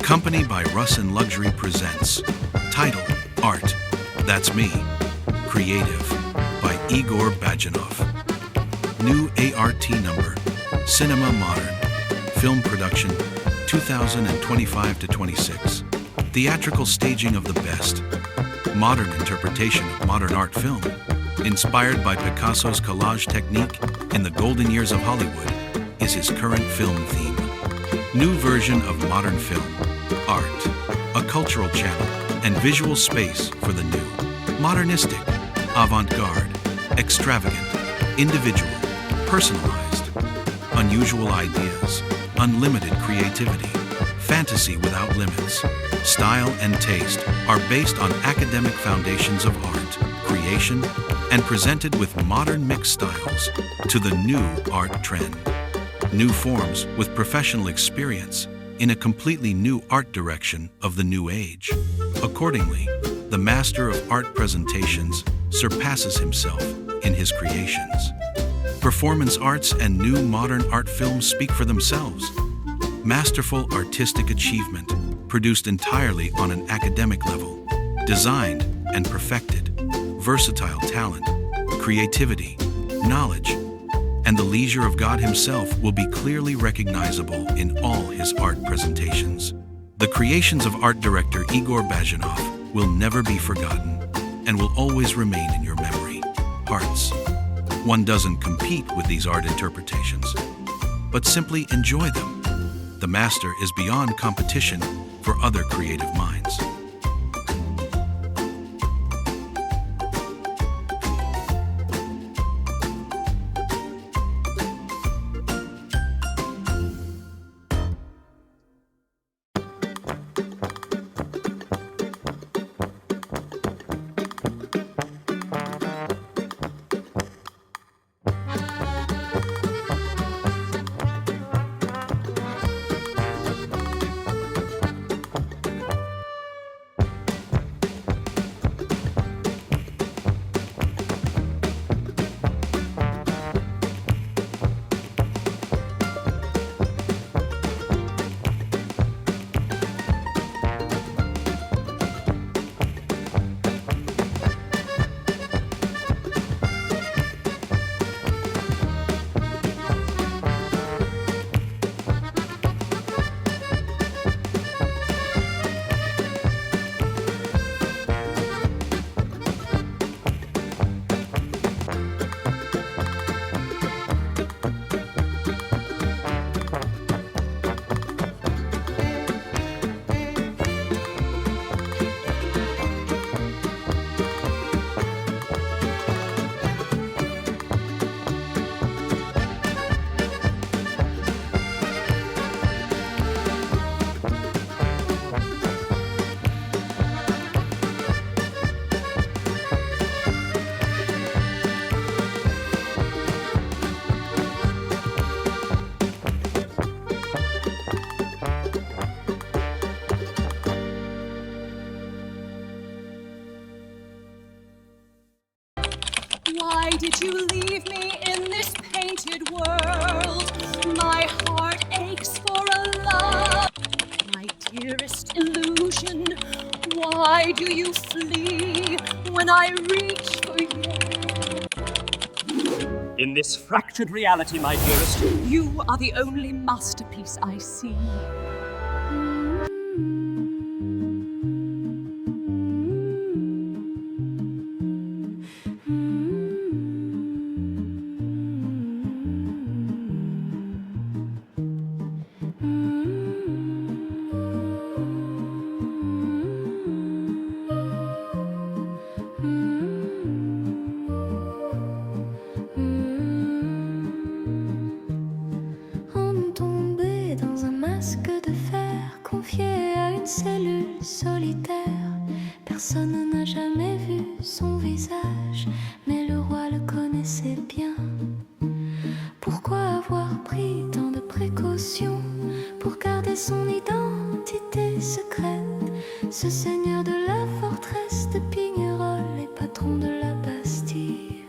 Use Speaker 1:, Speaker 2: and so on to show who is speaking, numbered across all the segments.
Speaker 1: Company by Russ and Luxury presents title Art, That's Me. Creative by Igor Bajanov. New ART number, Cinema Modern. Film production 2025-26. Theatrical staging of the best. Modern interpretation of modern art film. Inspired by Picasso's collage technique in the golden years of Hollywood is his current film theme. New version of modern film. Art, a cultural channel and visual space for the new. Modernistic, avant-garde, extravagant, individual, personalized. Unusual ideas, unlimited creativity, fantasy without limits. Style and taste are based on academic foundations of art, creation, and presented with modern mixed styles to the new art trend. New forms with professional experience in a completely new art direction of the new age. Accordingly, the master of art presentations surpasses himself in his creations. Performance arts and new modern art films speak for themselves. Masterful artistic achievement produced entirely on an academic level, designed and perfected, versatile talent, creativity, knowledge, and the leisure of God himself will be clearly recognizable in all his art presentations. The creations of art director Igor Bajanov will never be forgotten and will always remain in your memory, hearts. One doesn't compete with these art interpretations, but simply enjoy them. The master is beyond competition for other creative minds.
Speaker 2: Why did you leave me in this painted world? My heart aches for a love. My dearest illusion, why do you flee when I reach for you?
Speaker 3: In this fractured reality, my dearest,
Speaker 2: You are the only masterpiece I see.
Speaker 4: Pourquoi avoir pris tant de précautions pour garder son identité secrète? Ce seigneur de la forteresse de Pignerol et patron de la Bastille.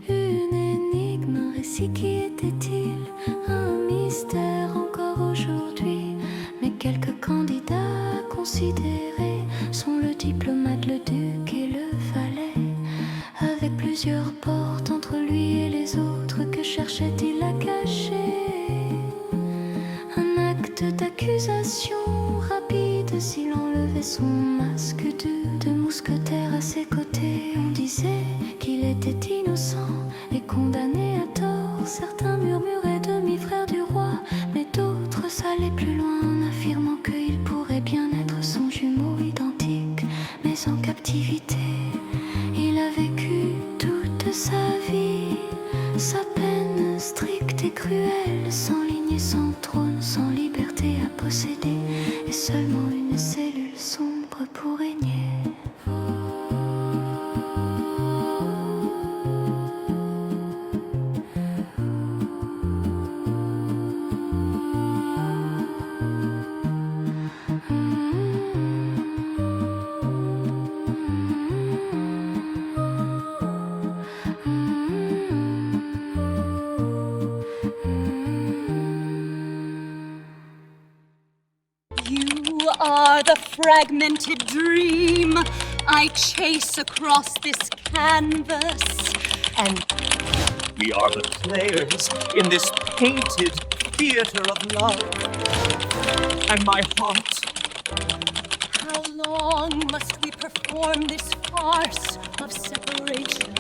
Speaker 4: Une énigme, un récit, qui était-il? Un mystère encore aujourd'hui. Mais quelques candidats considérés sont le diplomate, le duc et le valet, avec plusieurs portes entre lui et les autres. Que cherchait-il à cacher? Un acte d'accusation rapide s'il enlevait son masque. Deux mousquetaires à ses côtés. On disait qu'il était innocent et condamné à tort. Certains murmuraient demi-frère du roi, mais d'autres allaient plus loin en affirmant qu'il pourrait bien être son jumeau identique, mais en captivité. Il a vécu toute sa vie, sa peine stricte et cruelle, sans lignée, sans trône, sans liberté à posséder, et seulement une cellule sombre pour régner.
Speaker 2: You are the fragmented dream I chase across this canvas.
Speaker 3: And we are the players in this painted theater of love. And my heart,
Speaker 2: How long must we perform this farce of separation?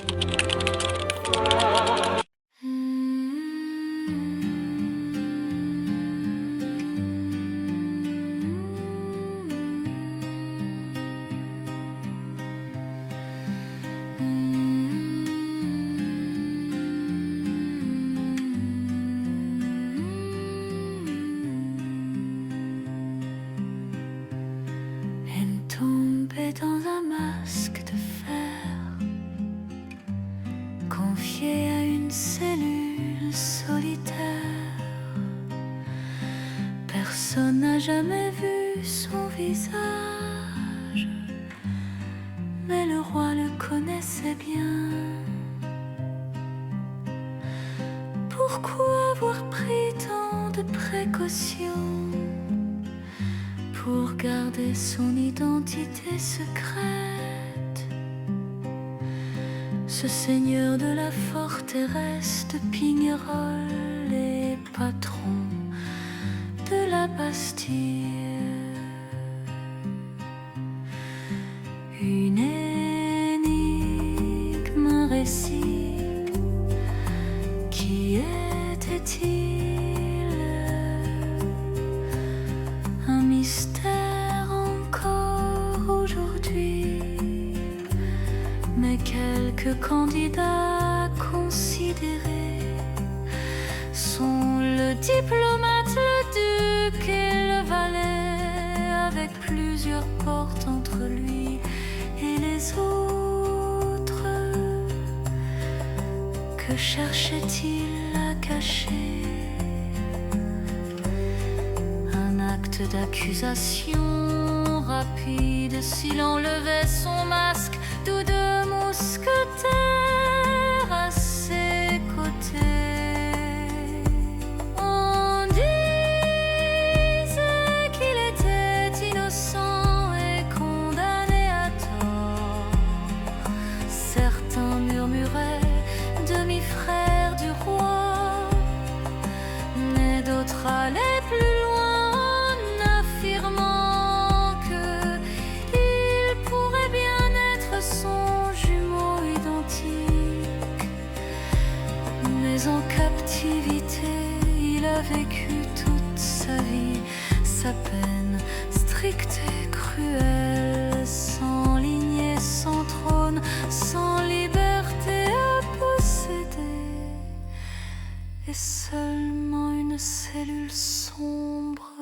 Speaker 4: Elle tombait dans un masque de fer, confiée à une cellule solitaire. Personne n'a jamais vu son visage, mais le roi le connaissait bien. Pourquoi avoir pris tant de précautions pour garder son identité secrète? Ce seigneur de la forteresse de Pignerol et patron de la Bastille. Une énigme, un récit, qui était-il? Un mystère encore aujourd'hui, mais quelques candidats considérés sont le diplomate, le duc et le valet, avec plusieurs portes entre lui et les autres. Que cherchait-il à cacher? Un acte d'accusation rapide s'il enlevait son masque. Tous deux mousquetaires à ses côtés. On disait qu'il était innocent et condamné à tort. Certains murmuraient demi-frère du roi, mais d'autres allaient plus loin en affirmant que il pourrait bien être son jumeau identique, mais en captivité. Il a vécu toute sa vie, sa peine stricte et cruelle, sans lignée, sans trône, sans liberté à posséder, et seulement une cellule sombre